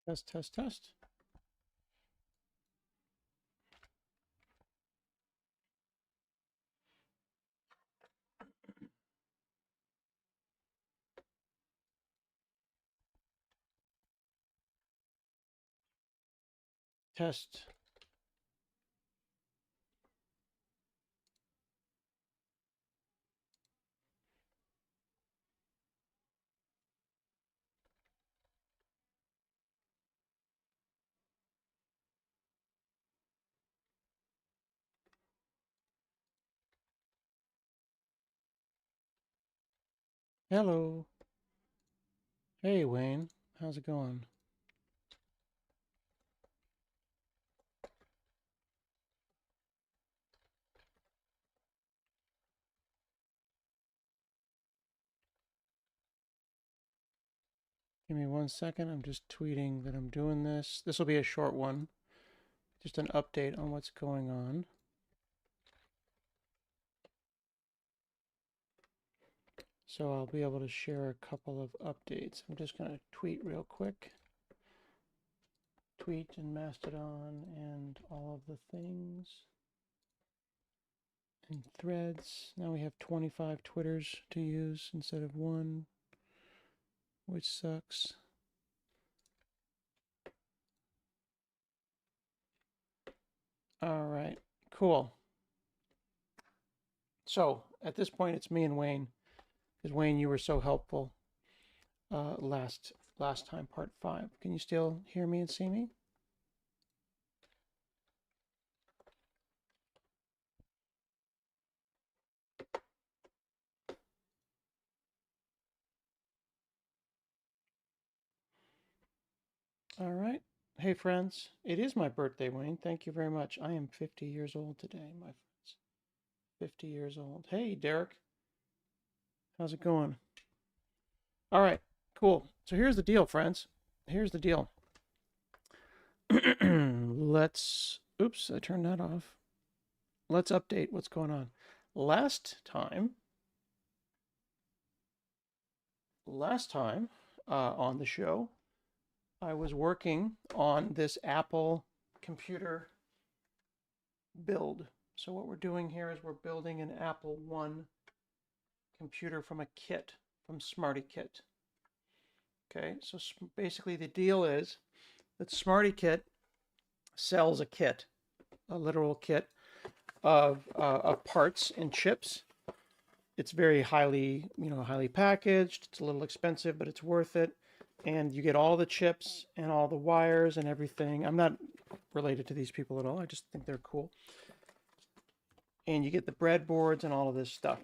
Test, test, test. Test. Hello. Hey, Wayne. How's it going? Give me 1 second. I'm just tweeting that I'm doing this. This will be a short one. Just an update on what's going on. So I'll be able to share a couple of updates. I'm just going to tweet real quick. Tweet and Mastodon and all of the things. And threads. Now we have 25 Twitters to use instead of one, which sucks. All right, cool. So at this point, it's me and Wayne, because Wayne, you were so helpful last time, part 5. Can you still hear me and see me? All right. Hey, friends. It is my birthday, Wayne. Thank you very much. I am 50 years old today, my friends. 50 years old. Hey, Derek. How's it going? All right. Cool. So here's the deal, friends. Here's the deal. Oops, I turned that off. Let's update what's going on. Last time on the show, I was working on this Apple computer build. So what we're doing here is we're building an Apple One computer from a kit, from Smarty Kit. Okay, so basically the deal is that Smarty Kit sells a kit, a literal kit of parts and chips. It's very highly packaged. It's a little expensive, but it's worth it. And you get all the chips and all the wires and everything. I'm not related to these people at all. I just think they're cool. And you get the breadboards and all of this stuff.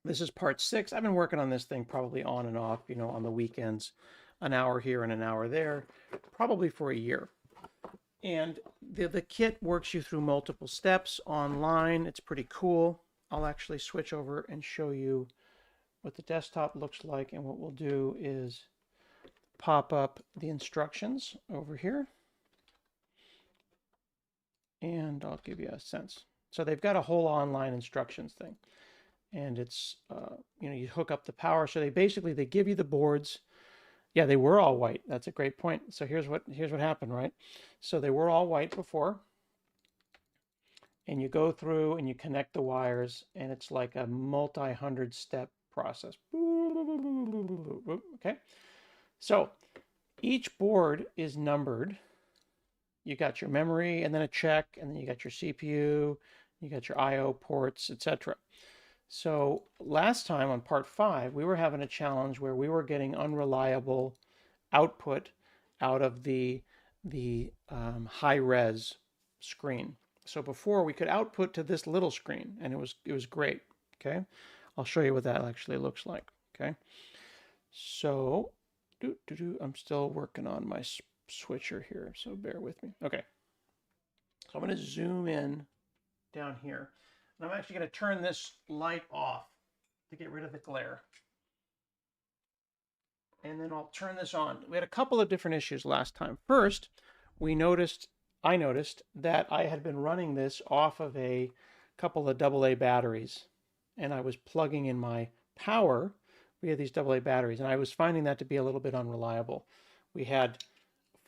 This is part 6. I've been working on this thing probably on and off, on the weekends, an hour here and an hour there, probably for a year. And the kit works you through multiple steps online. It's pretty cool. I'll actually switch over and show you what the desktop looks like. And what we'll do is pop up the instructions over here. And I'll give you a sense. So they've got a whole online instructions thing. And it's, you hook up the power. So they give you the boards. Yeah, they were all white. That's a great point. So here's what happened, right? So they were all white before. And you go through and you connect the wires, and it's like a multi-hundred step process. Okay. So each board is numbered. You got your memory and then a check, and then you got your CPU, you got your IO ports, etc. So last time on part 5, we were having a challenge where we were getting unreliable output out of the high res screen. So before we could output to this little screen, and it was great. Okay, I'll show you what that actually looks like. Okay, so I'm still working on my switcher here, so bear with me. Okay, so I'm going to zoom in down here, and I'm actually going to turn this light off to get rid of the glare. And then I'll turn this on. We had a couple of different issues last time. First, I noticed that I had been running this off of a couple of AA batteries, and I was plugging in my power via these AA batteries, and I was finding that to be a little bit unreliable. We had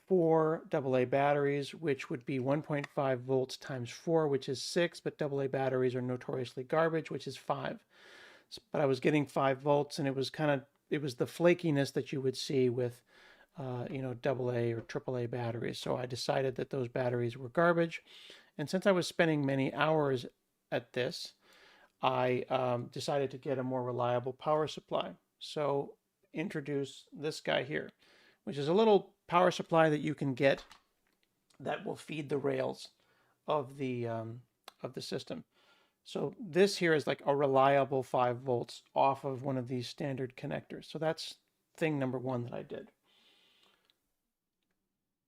4 AA batteries, which would be 1.5 volts times 4, which is 6, but AA batteries are notoriously garbage, which is 5. But I was getting 5 volts, and it was the flakiness that you would see with AA or AAA batteries. So I decided that those batteries were garbage. And since I was spending many hours at this, I decided to get a more reliable power supply. So introduce this guy here, which is a little power supply that you can get that will feed the rails of the system. So this here is like a reliable 5 volts off of one of these standard connectors. So that's thing number one that I did.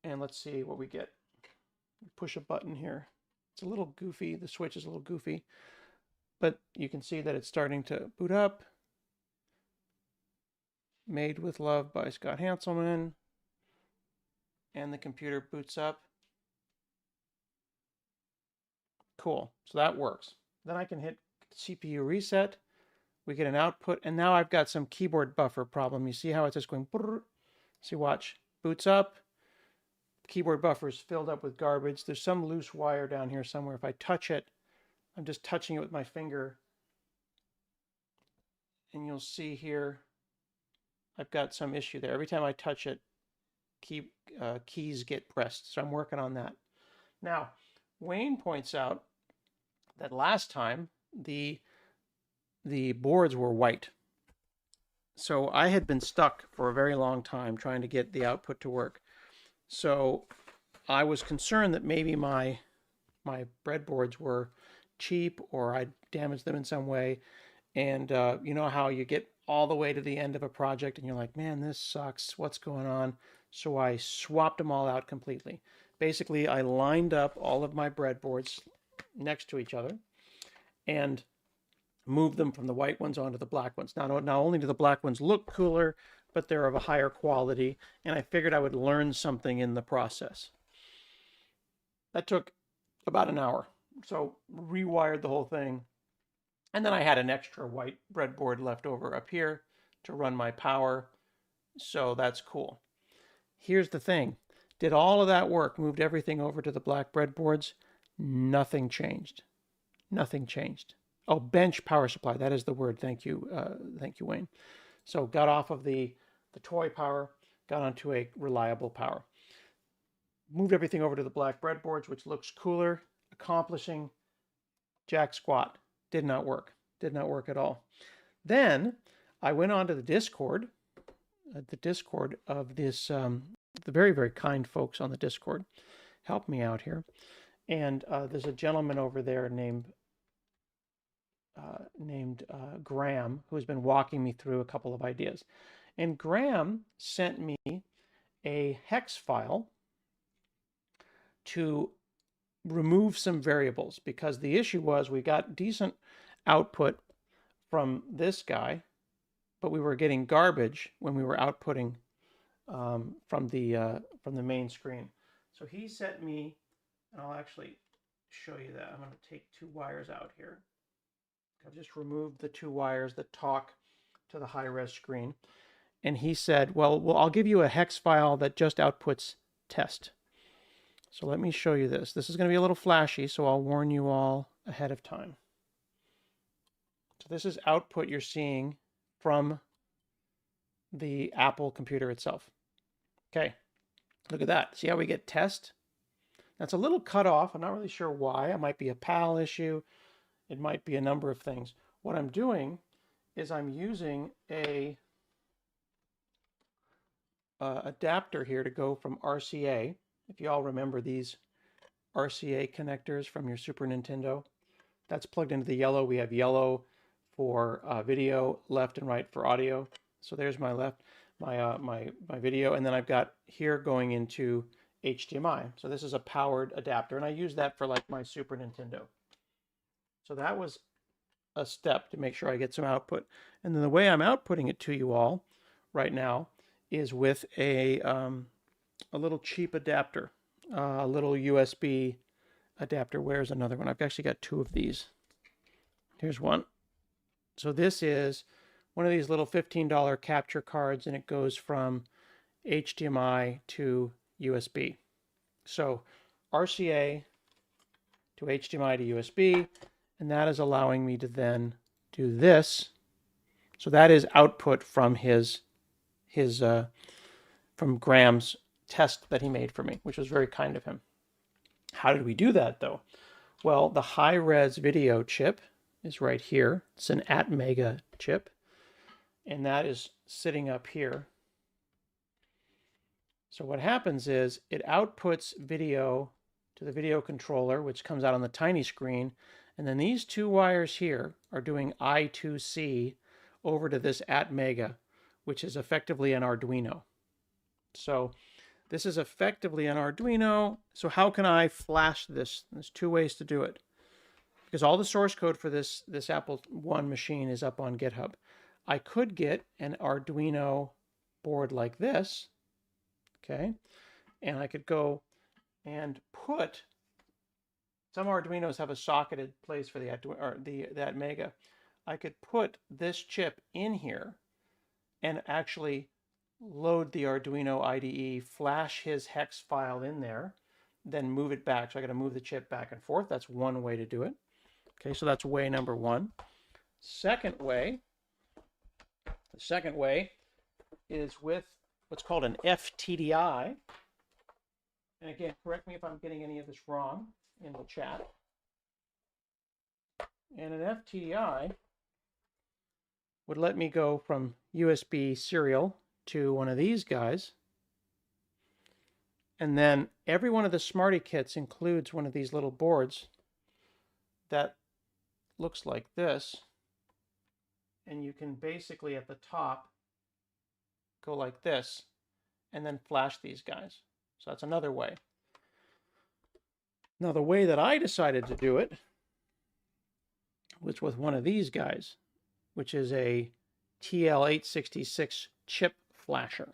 And let's see what we get. Push a button here. It's a little goofy. The switch is a little goofy, but you can see that it's starting to boot up. Made with Love by Scott Hanselman. And the computer boots up. Cool. So that works. Then I can hit CPU reset. We get an output, and now I've got some keyboard buffer problem. You see how it's just going brrr. See, watch. Boots up. Keyboard buffer is filled up with garbage. There's some loose wire down here somewhere. If I touch it, I'm just touching it with my finger. And you'll see here, I've got some issue there. Every time I touch it, keys get pressed. So I'm working on that. Now, Wayne points out that last time the boards were white. So I had been stuck for a very long time trying to get the output to work. So I was concerned that maybe my breadboards were cheap or I'd damaged them in some way. And you know how you get all the way to the end of a project and you're like, man, this sucks. What's going on? So I swapped them all out completely. Basically, I lined up all of my breadboards next to each other and moved them from the white ones onto the black ones. Not only do the black ones look cooler, but they're of a higher quality, and I figured I would learn something in the process. That took about an hour. So rewired the whole thing. And then I had an extra white breadboard left over up here to run my power. So that's cool. Here's the thing. Did all of that work, moved everything over to the black breadboards. Nothing changed. Nothing changed. Oh, bench power supply. That is the word. Thank you, Wayne. So got off of the toy power, got onto a reliable power. Moved everything over to the black breadboards, which looks cooler, accomplishing jack squat. Did not work. Did not work at all. Then I went onto the Discord of this, the very, very kind folks on the Discord helped me out here. And there's a gentleman over there named Graham, who's been walking me through a couple of ideas. And Graham sent me a hex file to remove some variables, because the issue was we got decent output from this guy, but we were getting garbage when we were outputting from the main screen. So he sent me, and I'll actually show you that. I'm going to take 2 wires out here. I've just removed the 2 wires that talk to the high-res screen. And he said, well, I'll give you a hex file that just outputs test. So let me show you this. This is going to be a little flashy, so I'll warn you all ahead of time. So this is output you're seeing from the Apple computer itself. Okay, look at that. See how we get test? That's a little cut off. I'm not really sure why. It might be a PAL issue. It might be a number of things. What I'm doing is I'm using a adapter here to go from RCA. If you all remember these RCA connectors from your Super Nintendo, that's plugged into the yellow. We have yellow for video, left and right for audio. So there's my my video, and then I've got here going into HDMI. So this is a powered adapter, and I use that for like my Super Nintendo. So that was a step to make sure I get some output. And then the way I'm outputting it to you all right now is with a little cheap adapter, a little USB adapter. Where's another one? I've actually got 2 of these. Here's one. So this is one of these little $15 capture cards, and it goes from HDMI to USB. So RCA to HDMI to USB, and that is allowing me to then do this. So that is output from from Graham's test that he made for me, which was very kind of him. How did we do that though? Well, the high-res video chip is right here. It's an Atmega chip, and that is sitting up here. So what happens is it outputs video to the video controller, which comes out on the tiny screen, and then these two wires here are doing I2C over to this Atmega, which is effectively an Arduino. So this is effectively an Arduino. So how can I flash this? There's two ways to do it. Because all the source code for this Apple I machine is up on GitHub. I could get an Arduino board like this, okay? And I could go and put, some Arduinos have a socketed place for the Atmega. I could put this chip in here and actually load the Arduino IDE, flash his hex file in there, then move it back. So I got to move the chip back and forth. That's one way to do it. Okay, so that's way number one. The second way is with what's called an FTDI. And again, correct me if I'm getting any of this wrong in the chat. And an FTDI would let me go from USB serial to one of these guys. And then every one of the Smarty kits includes one of these little boards that looks like this. And you can basically at the top go like this and then flash these guys. So that's another way. Now the way that I decided to do it was with one of these guys, which is a TL866 chip flasher.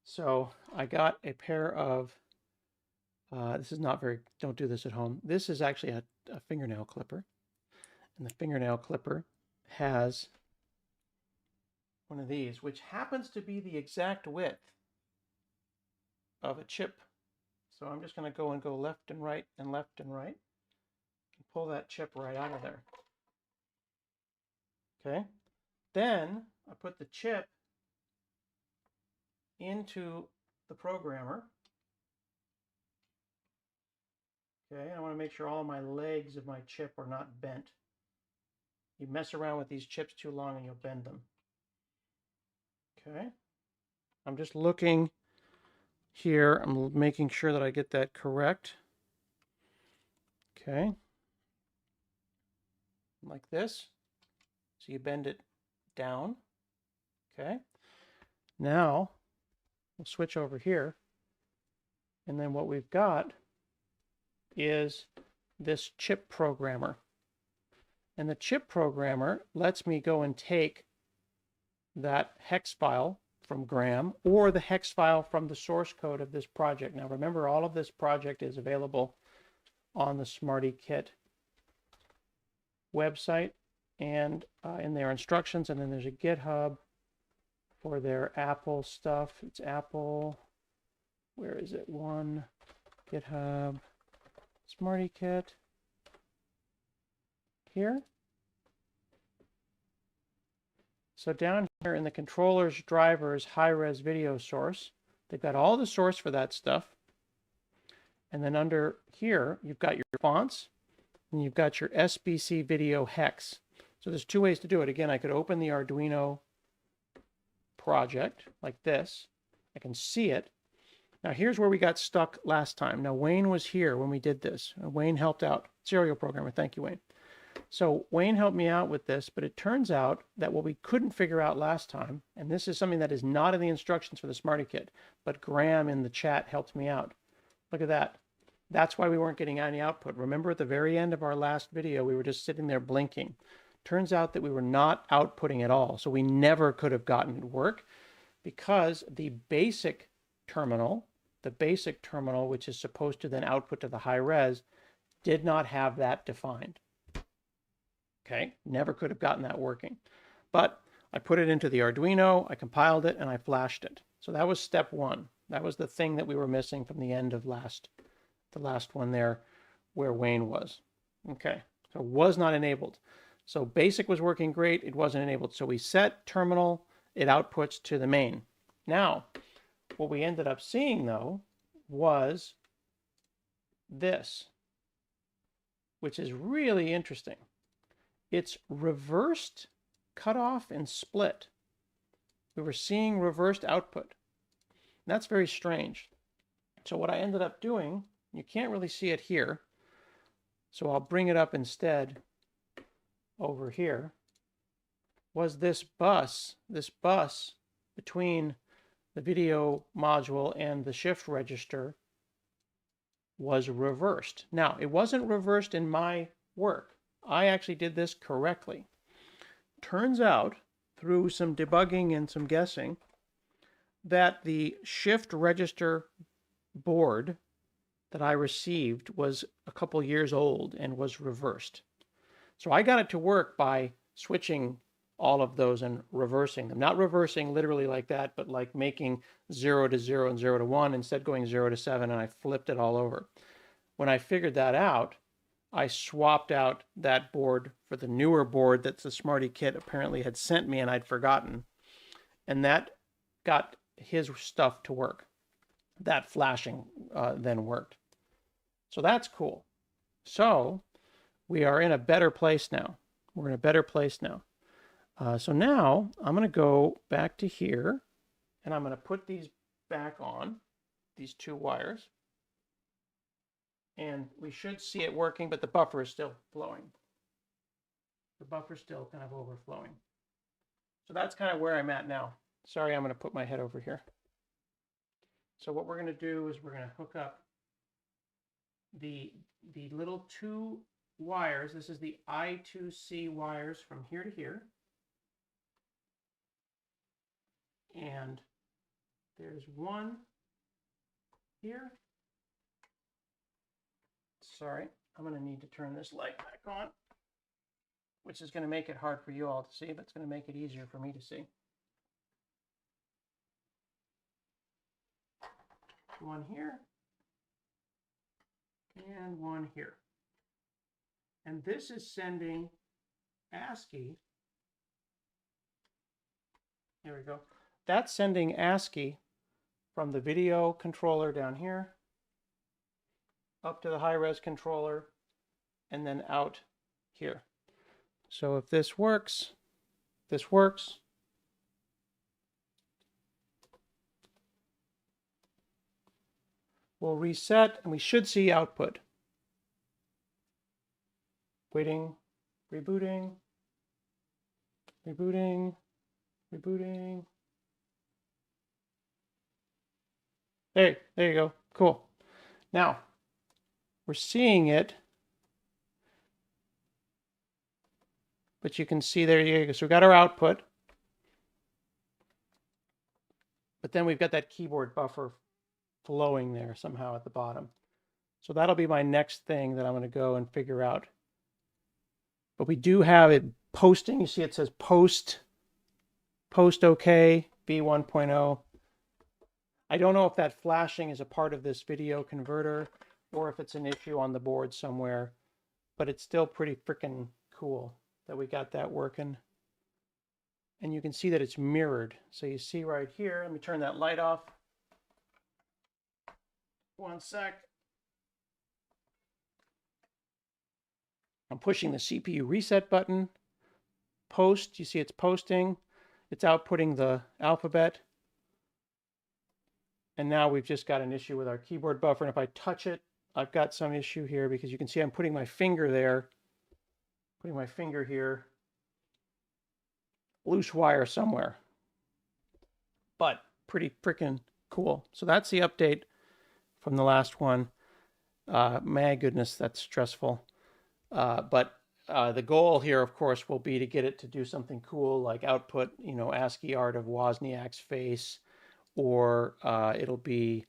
So I got a pair of, this is not very, don't do this at home. This is actually a fingernail clipper. And the fingernail clipper has one of these, which happens to be the exact width of a chip. So I'm just going to go left and right and left and right and pull that chip right out of there. Okay. Then I put the chip into the programmer. Okay, I want to make sure all of my legs of my chip are not bent. You mess around with these chips too long and you'll bend them. Okay, I'm just looking here. I'm making sure that I get that correct. Okay, like this. So you bend it down. Okay, now we'll switch over here. And then what we've got is this chip programmer. And the chip programmer lets me go and take that hex file from Graham or the hex file from the source code of this project. Now remember, all of this project is available on the Smarty Kit website and in their instructions. And then there's a GitHub for their Apple stuff. It's Apple, where is it? GitHub, Smarty Kit. Here. So down here in the controllers, drivers, high-res video source, they've got all the source for that stuff. And then under here, you've got your fonts and you've got your SBC video hex. So there's two ways to do it. Again, I could open the Arduino project like this. I can see it. Now here's where we got stuck last time. Now Wayne was here when we did this. Wayne helped out. Serial programmer. Thank you, Wayne. So Wayne helped me out with this, but it turns out that what we couldn't figure out last time, and this is something that is not in the instructions for the Smarty Kit, but Graham in the chat helped me out. Look at that. That's why we weren't getting any output. Remember at the very end of our last video, we were just sitting there blinking. Turns out that we were not outputting at all. So we never could have gotten it to work because the basic terminal, which is supposed to then output to the high res, did not have that defined. Okay, never could have gotten that working. But I put it into the Arduino, I compiled it, and I flashed it. So that was step one. That was the thing that we were missing from the end of the last one there where Wayne was. Okay, so it was not enabled. So basic was working great, it wasn't enabled. So we set terminal, it outputs to the main. Now, what we ended up seeing though was this, which is really interesting. It's reversed cutoff and split. We were seeing reversed output. And that's very strange. So what I ended up doing, you can't really see it here, so I'll bring it up instead over here, was this bus between the video module and the shift register was reversed. Now, it wasn't reversed in my work. I actually did this correctly. Turns out, through some debugging and some guessing, that the shift register board that I received was a couple years old and was reversed. So I got it to work by switching all of those and reversing them. Not reversing literally like that, but like making 0 to 0 and 0 to 1, instead going 0 to 7, and I flipped it all over. When I figured that out, I swapped out that board for the newer board that the Smarty Kit apparently had sent me and I'd forgotten. And that got his stuff to work. That flashing then worked. So that's cool. So we are in a better place now. We're in a better place now. So now I'm going to go back to here and I'm going to put these back on, these two wires. And we should see it working, but the buffer is still flowing. The buffer's still kind of overflowing. So that's kind of where I'm at now. Sorry, I'm going to put my head over here. So what we're going to do is we're going to hook up the little two wires. This is the I2C wires from here to here. And there's one here. Sorry, I'm going to need to turn this light back on, which is going to make it hard for you all to see, but it's going to make it easier for me to see. One here and one here. And this is sending ASCII. There we go. That's sending ASCII from the video controller down here up to the high-res controller and then out here. So if this works, this works. We'll reset and we should see output. Waiting, rebooting, rebooting, rebooting. There you go. Cool. Now, we're seeing it, but you can see there you go. So we've got our output, but then we've got that keyboard buffer flowing there somehow at the bottom. So that'll be my next thing that I'm going to go and figure out. But we do have it posting. You see it says post OK, V1.0. I don't know if that flashing is a part of this video converter or if it's an issue on the board somewhere, but it's still pretty freaking cool that we got that working. And you can see that it's mirrored. So you see right here, let me turn that light off. One sec. I'm pushing the CPU reset button. Post, you see it's posting. It's outputting the alphabet. And now we've just got an issue with our keyboard buffer. And if I touch it, I've got some issue here because you can see I'm putting my finger there. Putting my finger here. Loose wire somewhere. But pretty freaking cool. So that's the update from the last one. My goodness, that's stressful. But the goal here, of course, will be to get it to do something cool like output, you know, ASCII art of Wozniak's face, or it'll be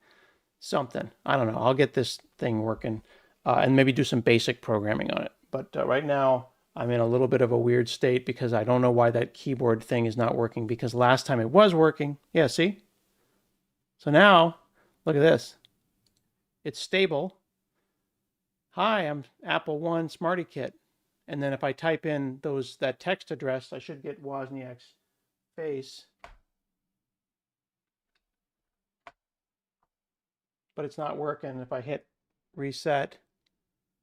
something. I don't know. I'll get this thing working and maybe do some basic programming on it. But right now, I'm in a little bit of a weird state because I don't know why that keyboard thing is not working, because last time it was working. Yeah, see? So now, look at this. It's stable. Hi, I'm Apple One Smarty Kit. And then if I type in that text address, I should get Wozniak's face. But it's not working. If I hit reset,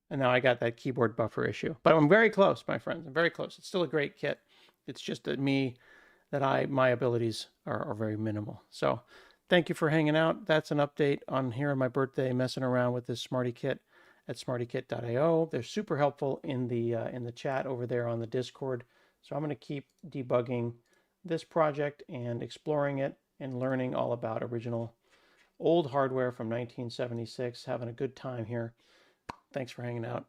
and now I got that keyboard buffer issue. But I'm very close, my friends. I'm very close. It's still a great kit. It's just that my abilities are very minimal. So thank you for hanging out. That's an update on here on my birthday, messing around with this Smarty Kit at smartykit.io. They're super helpful in the chat over there on the Discord. So I'm going to keep debugging this project and exploring it and learning all about original old hardware from 1976. Having a good time here. Thanks for hanging out.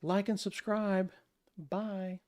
Like and subscribe. Bye.